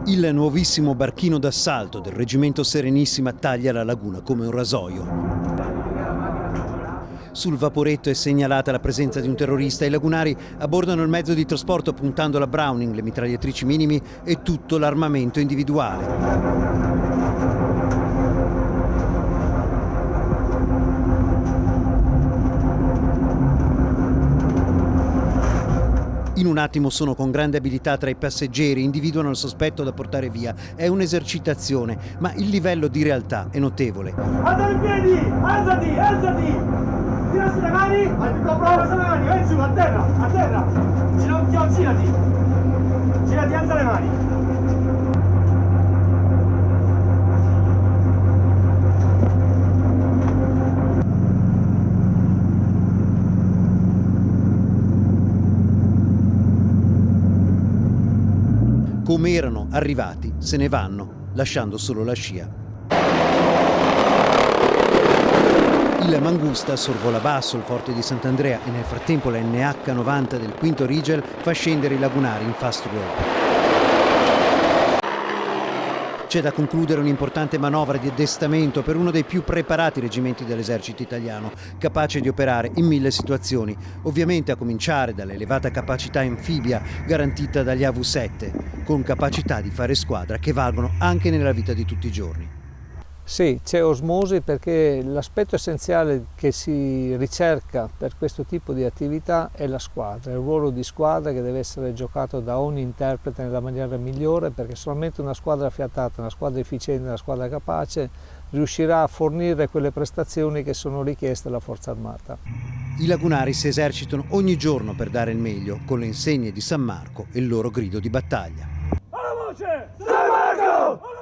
Il nuovissimo barchino d'assalto del reggimento Serenissima taglia la laguna come un rasoio. Sul vaporetto è segnalata la presenza di un terrorista. I lagunari abbordano il mezzo di trasporto puntando la Browning, le mitragliatrici minimi e tutto l'armamento individuale. In un attimo sono con grande abilità tra i passeggeri, individuano il sospetto da portare via. È un'esercitazione, ma il livello di realtà è notevole. Alza in piedi! Alzati! Alzati! Tirati le mani! Alza le mani! Vai giù, a terra! Ginocchio, girati! Girati, alza le mani! Come erano arrivati, se ne vanno, lasciando solo la scia. Il Mangusta sorvola basso il forte di Sant'Andrea e nel frattempo la NH90 del quinto Rigel fa scendere i lagunari in fast rope. C'è da concludere un'importante manovra di addestramento per uno dei più preparati reggimenti dell'esercito italiano, capace di operare in 1000 situazioni, ovviamente a cominciare dall'elevata capacità anfibia garantita dagli AV-7, con capacità di fare squadra che valgono anche nella vita di tutti i giorni. Sì, c'è osmosi perché l'aspetto essenziale che si ricerca per questo tipo di attività è la squadra, il ruolo di squadra che deve essere giocato da ogni interprete nella maniera migliore, perché solamente una squadra affiatata, una squadra efficiente, una squadra capace riuscirà a fornire quelle prestazioni che sono richieste alla Forza Armata. I lagunari si esercitano ogni giorno per dare il meglio, con le insegne di San Marco e il loro grido di battaglia. Alla voce! San Marco!